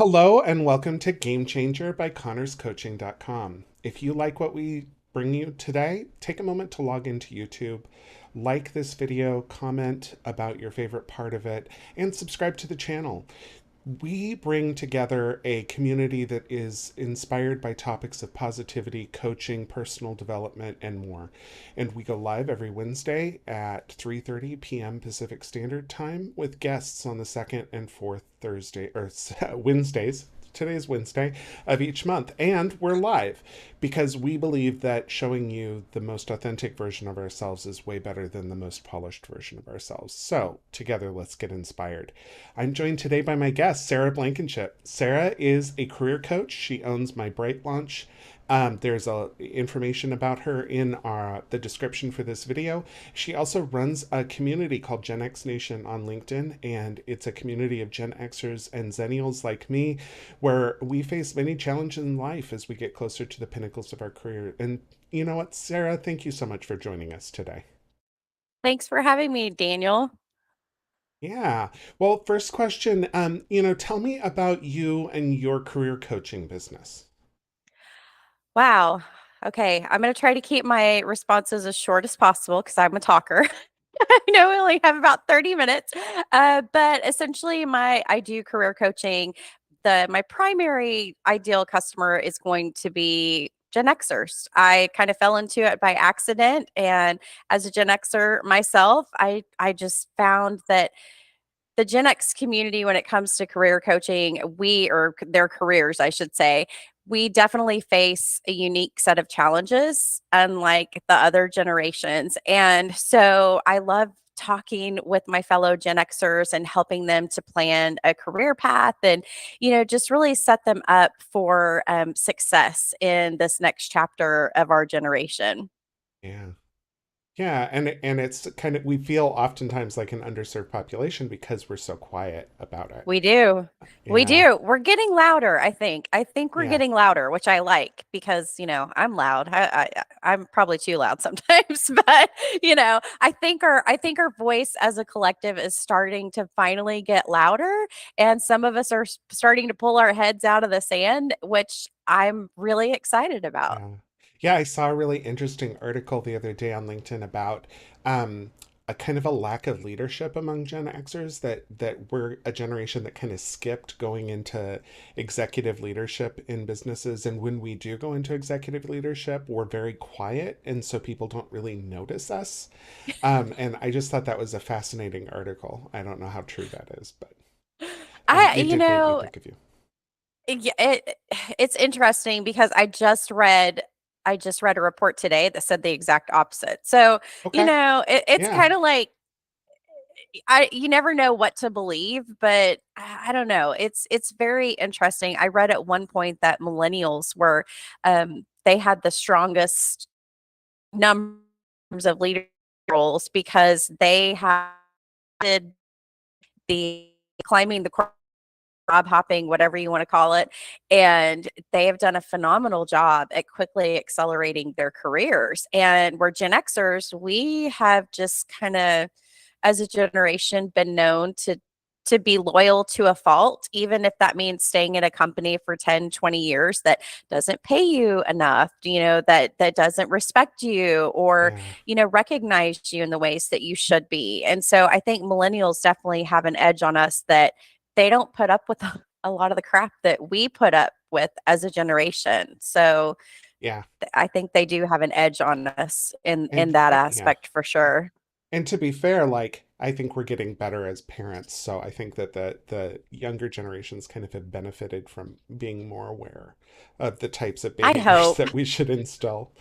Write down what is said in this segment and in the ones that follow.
Hello and welcome to Game Changer by ConnorsCoaching.com. If you like what we bring you today, take a moment to log into YouTube, like this video, comment about your favorite part of it, and subscribe to the channel. We bring together a community that is inspired by topics of positivity, coaching, personal development, and more. And we go live every Wednesday at 3:30 p.m. Pacific Standard Time with guests on the second and fourth Thursday or Wednesdays. Today's Wednesday of each month, and we're live because we believe that showing you the most authentic version of ourselves is way better than the most polished version of ourselves. So, together, let's get inspired. I'm joined today by my guest, Sarah Blankenship. Sarah is a career coach. She owns My Bright Launch. There's information about her in the description for this video. She also runs a community called Gen X Nation on LinkedIn, and it's a community of Gen Xers and Zennials like me, where we face many challenges in life as we get closer to the pinnacles of our career. And you know what, Sarah, thank you so much for joining us today. Thanks for having me, Daniel. Yeah. Well, first question, tell me about you and your career coaching business. Wow. Okay, I'm going to try to keep my responses as short as possible because I'm a talker. I know we only have about 30 minutes, but essentially, I do career coaching. My primary ideal customer is going to be Gen Xers. I kind of fell into it by accident, and as a Gen Xer myself, I just found that the Gen X community, when it comes to career coaching, their careers, I should say, we definitely face a unique set of challenges, unlike the other generations. And so I love talking with my fellow Gen Xers and helping them to plan a career path and, just really set them up for success in this next chapter of our generation. Yeah. Yeah, and it's kind of we feel oftentimes like an underserved population because we're so quiet about it. We do. We Yeah. do. We're getting louder, I think. I think we're Yeah. getting louder, which I like because, I'm loud. I'm probably too loud sometimes, but I think our voice as a collective is starting to finally get louder, and some of us are starting to pull our heads out of the sand, which I'm really excited about. Yeah. Yeah, I saw a really interesting article the other day on LinkedIn about um a kind of a lack of leadership among Gen Xers that we're a generation that kind of skipped going into executive leadership in businesses, and when we do go into executive leadership, we're very quiet and so people don't really notice us. And I just thought that was a fascinating article. I don't know how true that is, but I, it you did make me know, think of you. Yeah, it's interesting because I just read a report today that said the exact opposite. So, Okay. it's Yeah. kind of like you never know what to believe, but I don't know. It's very interesting. I read at one point that millennials were they had the strongest numbers of leader roles because they had the climbing the job hopping, whatever you want to call it. And they have done a phenomenal job at quickly accelerating their careers. And we're Gen Xers, we have just kind of, as a generation, been known to be loyal to a fault, even if that means staying at a company for 10, 20 years that doesn't pay you enough, that doesn't respect you or, Yeah. recognize you in the ways that you should be. And so I think millennials definitely have an edge on us that they don't put up with a lot of the crap that we put up with as a generation. So Yeah. I think they do have an edge on us in And that yeah. aspect for sure. And to be fair, like I think we're getting better as parents, so I think that the younger generations kind of have benefited from being more aware of the types of I behaviors hope. that we should instill.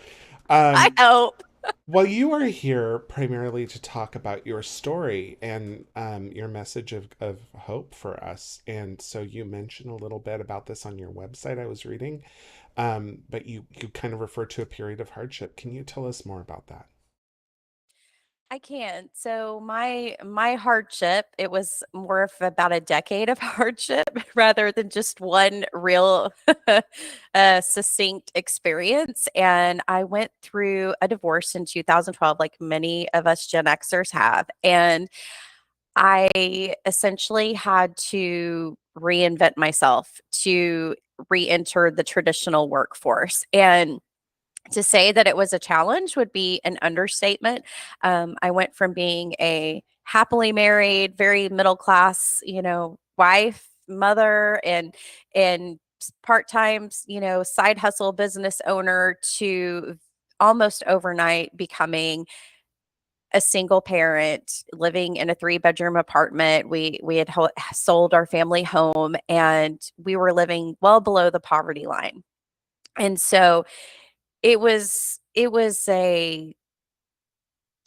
I Um, hope. well, you are here primarily to talk about your story and your message of hope for us. And so you mentioned a little bit about this on your website I was reading, but you kind of refer to a period of hardship. Can you tell us more about that? I can. So my hardship, it was more of about a decade of hardship rather than just one real succinct experience. And I went through a divorce in 2012, like many of us Gen Xers have. And I essentially had to reinvent myself, to re-enter the traditional workforce. And to say that it was a challenge would be an understatement. I went from being a happily married, very middle class, wife, mother, and part-time, side hustle business owner, to almost overnight becoming a single parent living in a three-bedroom apartment. We had sold our family home, and we were living well below the poverty line. And so it was a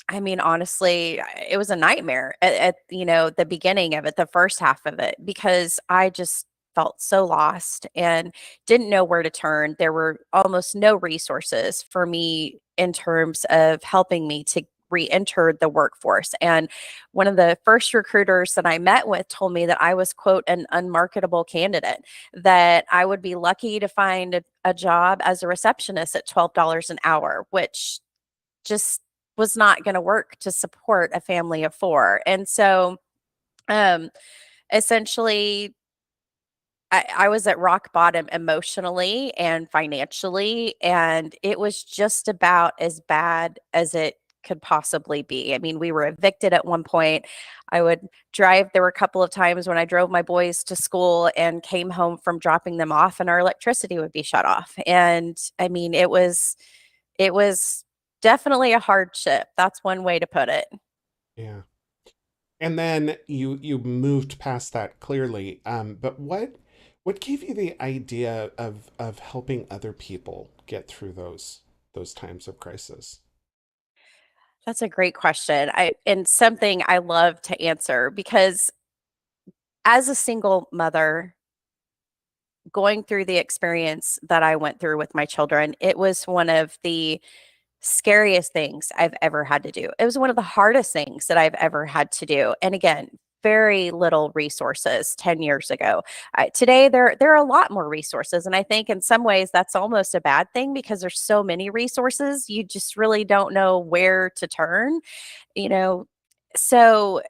I mean, honestly, it was a nightmare at the beginning of it, the first half of it, because I just felt so lost and didn't know where to turn. There were almost no resources for me in terms of helping me to re-enter the workforce. And one of the first recruiters that I met with told me that I was, quote, an unmarketable candidate, that I would be lucky to find a job as a receptionist at $12 an hour, which just was not going to work to support a family of four. And so, um, essentially, I was at rock bottom emotionally and financially, and it was just about as bad as it could possibly be. I mean, we were evicted at one point. I would drive, there were a couple of times when I drove my boys to school and came home from dropping them off, and our electricity would be shut off. And I mean, it was definitely a hardship. That's one way to put it. Yeah. And then you moved past that clearly. But what gave you the idea of helping other people get through those times of crisis? That's a great question. And something I love to answer, because as a single mother going through the experience that I went through with my children, it was one of the scariest things I've ever had to do. It was one of the hardest things that I've ever had to do. And again, very little resources 10 years ago. Today, there are a lot more resources. And I think in some ways that's almost a bad thing, because there's so many resources, you just really don't know where to turn, you know. So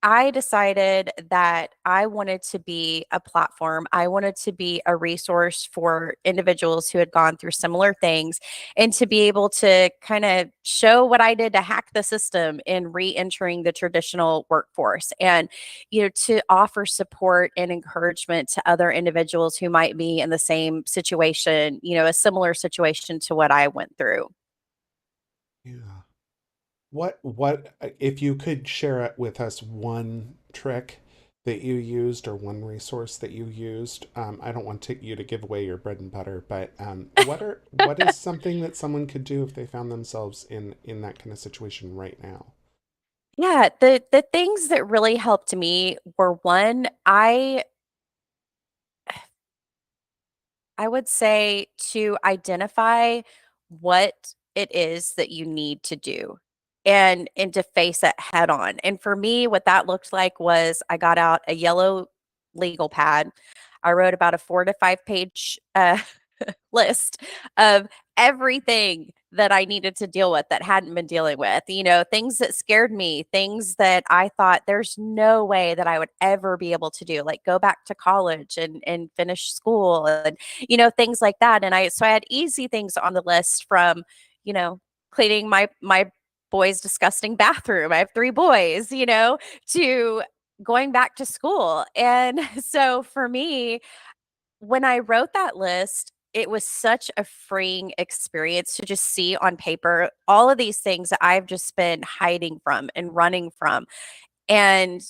I decided that I wanted to be a platform. I wanted to be a resource for individuals who had gone through similar things, and to be able to kind of show what I did to hack the system in re entering the traditional workforce, and, to offer support and encouragement to other individuals who might be in the same situation, a similar situation to what I went through. Yeah. What if you could share it with us one trick that you used or one resource that you used? I don't want you to give away your bread and butter, but what is something that someone could do if they found themselves in that kind of situation right now? Yeah, the things that really helped me were, one, I would say to identify what it is that you need to do, and to face it head on. And for me, what that looked like was I got out a yellow legal pad. I wrote about a 4 to 5 page list of everything that I needed to deal with that hadn't been dealing with, things that scared me, things that I thought there's no way that I would ever be able to do, like go back to college and finish school, and, things like that. And I had easy things on the list, from, you know, cleaning my boys' disgusting bathroom. I have 3 boys, to going back to school. And so for me, when I wrote that list, it was such a freeing experience to just see on paper all of these things that I've just been hiding from and running from, and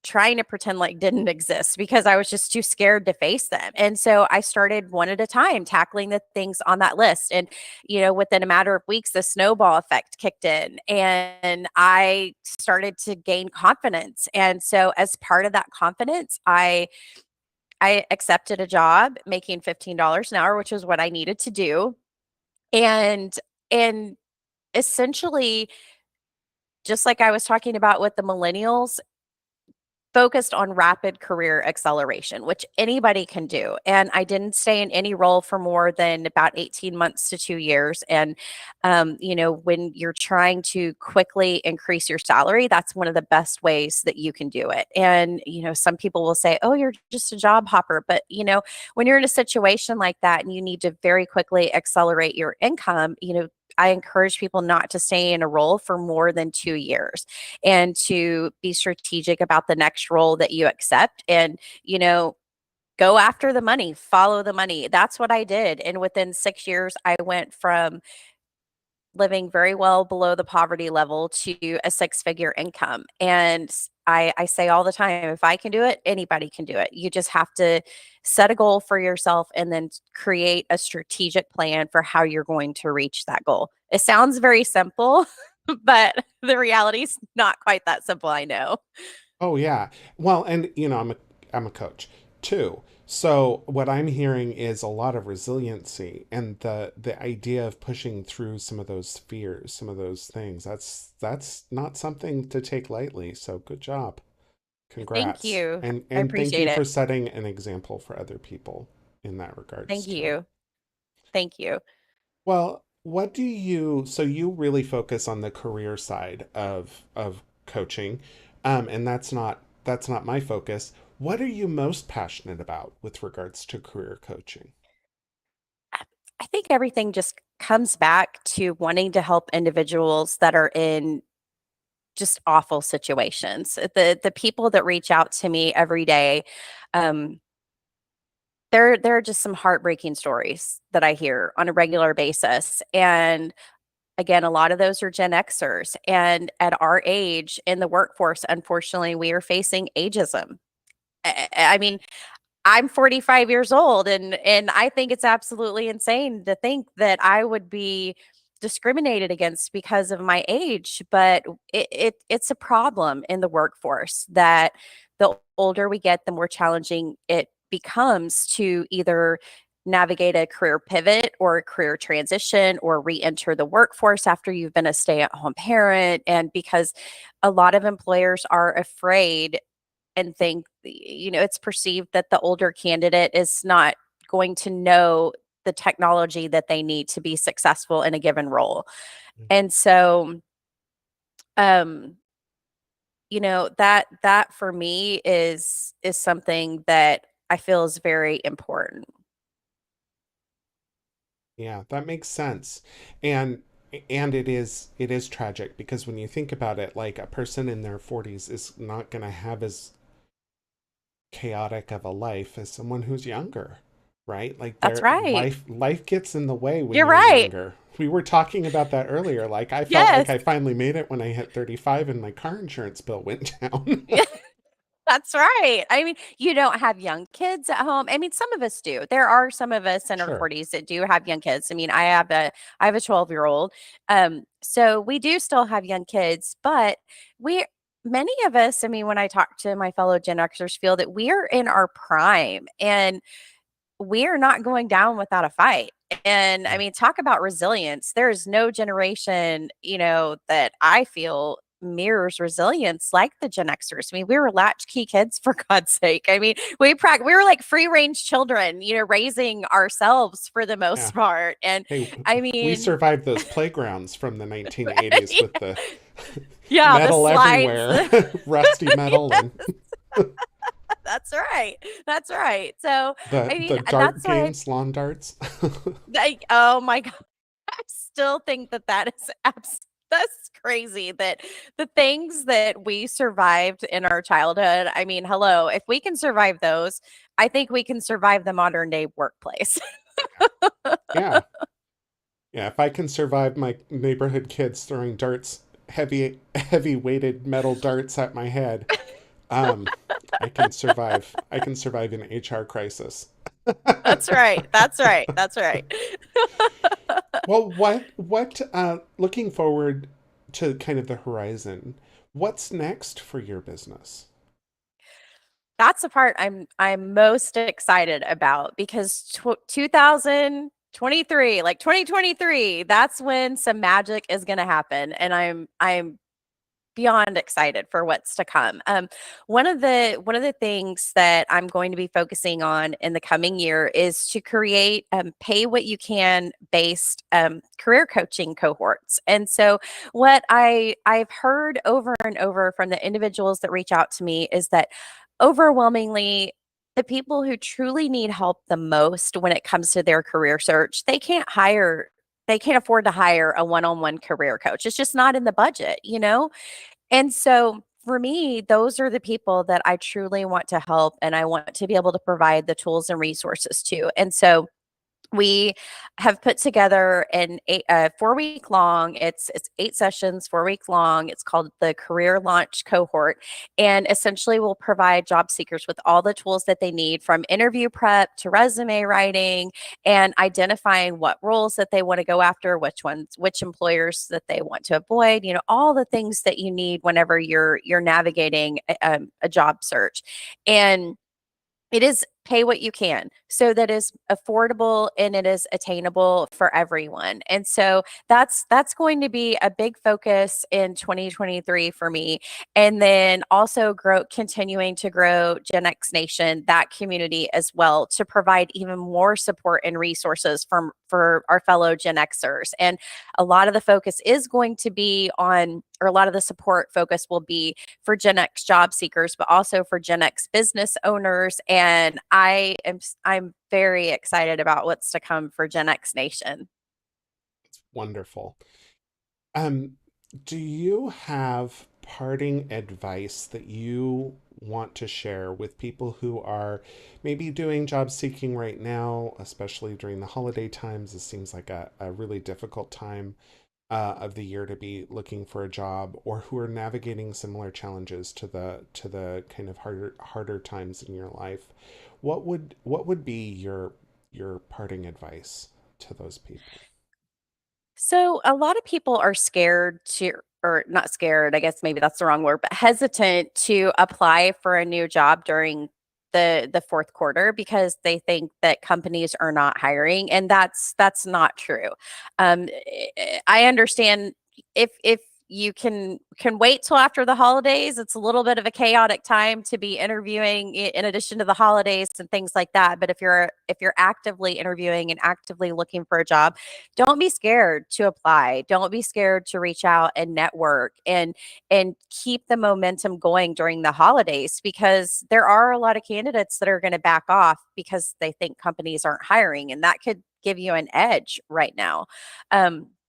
trying to pretend like didn't exist, because I was just too scared to face them. And so I started one at a time tackling the things on that list. And, within a matter of weeks, the snowball effect kicked in, and I started to gain confidence. And so as part of that confidence, I accepted a job making $15 an hour, which was what I needed to do. And and essentially, just like I was talking about with the millennials, focused on rapid career acceleration, which anybody can do. And I didn't stay in any role for more than about 18 months to 2 years. And, when you're trying to quickly increase your salary, that's one of the best ways that you can do it. And, some people will say, oh, you're just a job hopper. But, when you're in a situation like that and you need to very quickly accelerate your income, I encourage people not to stay in a role for more than 2 years and to be strategic about the next role that you accept and, go after the money, follow the money. That's what I did. And within 6 years, I went from living very well below the poverty level to a six-figure income. And I say all the time, if I can do it, anybody can do it. You just have to set a goal for yourself and then create a strategic plan for how you're going to reach that goal. It sounds very simple, but the reality is not quite that simple, I know. Oh yeah. Well, and I'm a coach too. So what I'm hearing is a lot of resiliency and the idea of pushing through some of those fears, some of those things. That's not something to take lightly. So good job. Thank Congrats. you. I And thank appreciate you it. for setting an example for other people in that regards Thank too. you. Thank you. Well, what do you, so you really focus on the career side of coaching, and that's not my focus. What are you most passionate about with regards to career coaching? I think everything just comes back to wanting to help individuals that are in just awful situations. The people that reach out to me every day, um, there are just some heartbreaking stories that I hear on a regular basis. And again, a lot of those are Gen Xers. And at our age in the workforce, unfortunately, we are facing ageism. I mean, I'm 45 years old and I think it's absolutely insane to think that I would be discriminated against because of my age, but it's a problem in the workforce that the older we get, the more challenging it becomes to either navigate a career pivot or a career transition or re-enter the workforce after you've been a stay-at-home parent. And because a lot of employers are afraid and think, it's perceived that the older candidate is not going to know the technology that they need to be successful in a given role. And so, um, that for me is something that I feel is very important. Yeah, that makes sense. And it is tragic because when you think about it, like a person in their 40s is not going to have as chaotic of a life as someone who's younger, right? Like That's their right. life gets in the way when You're you're right. younger. We were talking about that earlier. Like I felt like Yes. I finally made it when I hit 35 and my car insurance bill went down. That's right. I mean, you don't have young kids at home. I mean, some of us do. There are some of us in our Sure. 40s that do have young kids. I mean, I have a 12-year-old. So we do still have young kids, but we many of us, I mean, when I talk to my fellow Gen Xers, feel that we are in our prime and we're not going down without a fight. And I Yeah. mean, talk about resilience. There is no generation, that I feel mirrors resilience like the Gen Xers. I mean, we were latchkey kids for God's sake. I mean, we were like free range children, raising ourselves for the Yeah. most part. And Hey, I we mean, survived those playgrounds from the 1980s with the yeah, the metal slides. everywhere, rusty metal and That's right. That's right. So, I mean, the dart that's why games, lawn darts. oh my God. I still think that that's crazy that the things that we survived in our childhood, I mean, hello, if we can survive those, I think we can survive the modern day workplace. Yeah. Yeah, if I can survive my neighborhood kids throwing darts, heavy weighted metal darts at my head, um, I can survive. I can survive an HR crisis. That's right. That's right. That's right. Well, looking forward to kind of the horizon, what's next for your business? That's the part I'm most excited about because 2023, like 2023, that's when some magic is going to happen and I'm beyond excited for what's to come. One of the things that I'm going to be focusing on in the coming year is to create pay what you can based career coaching cohorts. And so what I've heard over and over from the individuals that reach out to me is that overwhelmingly the people who truly need help the most when it comes to their career search, they can't afford to hire a one-on-one career coach. It's just not in the budget, you know? And so for me, those are the people that I truly want to help and I want to be able to provide the tools and resources to. And so we have put together an 4-week long, it's 8 sessions, 4-week long. It's called the Career Launch Cohort. And essentially we'll provide job seekers with all the tools that they need, from interview prep to resume writing and identifying what roles that they want to go after, which employers that they want to avoid, all the things that you need whenever you're navigating a job search. And it is pay what you can, so that is affordable and it is attainable for everyone. And so that's going to be a big focus in 2023 for me. And then also continuing to grow Gen X Nation, that community as well, to provide even more support and resources for our fellow Gen Xers. And a lot of the focus is going to be on, or a lot of the support focus will be for Gen X job seekers, but also for Gen X business owners. And I'm very excited about what's to come for Gen X Nation. Wonderful. Um, do you have parting advice that you want to share with people who are maybe doing job seeking right now, especially during the holiday times? It seems like a really difficult time of the year to be looking for a job, or who are navigating similar challenges to the kind of harder times in your life. What would be your parting advice to those people? So a lot of people are scared to, or not scared, I guess maybe that's the wrong word, but hesitant to apply for a new job during the fourth quarter because they think that companies are not hiring, and that's not true. I understand if you can wait till after the holidays. It's a little bit of a chaotic time to be interviewing in addition to the holidays and things like that. But if you're actively interviewing and actively looking for a job, don't be scared to apply. Don't be scared to reach out and network and keep the momentum going during the holidays, because there are a lot of candidates that are going to back off because they think companies aren't hiring, and that could give you an edge right now.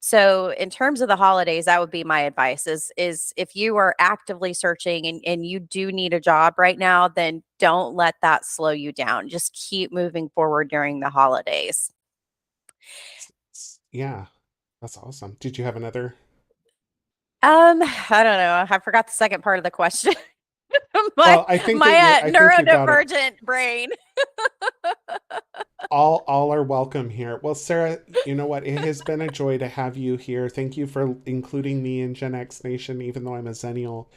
So in terms of the holidays, that would be my advice is if you are actively searching and you do need a job right now, then don't let that slow you down. Just keep moving forward during the holidays. Yeah, that's awesome. Did you have another? I don't know. I forgot the second part of the question. my Well, I think that my I think you got it. neurodivergent brain. All are welcome here. Well, Sarah, you know what? It has been a joy to have you here. Thank you for including me in Gen X Nation, even though I'm a Zennial,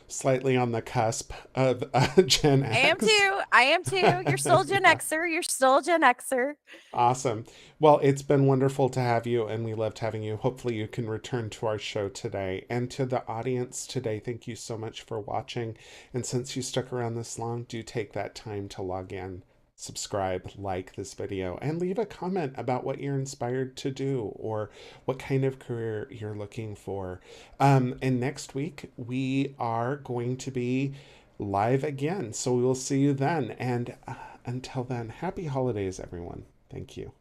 slightly on the cusp of Gen I am X. too. I am too. You're still Gen Yeah, Xer. You're still Gen Xer. awesome. Well, it's been wonderful to have you, and we loved having you. Hopefully, you can return to our show today. And to the audience today, thank you so much for watching. And since you stuck around this long, do take that time to log in, subscribe, like this video, and leave a comment about what you're inspired to do or what kind of career you're looking for. And next week, we are going to be live again. So we will see you then. And until then, happy holidays, everyone. Thank you.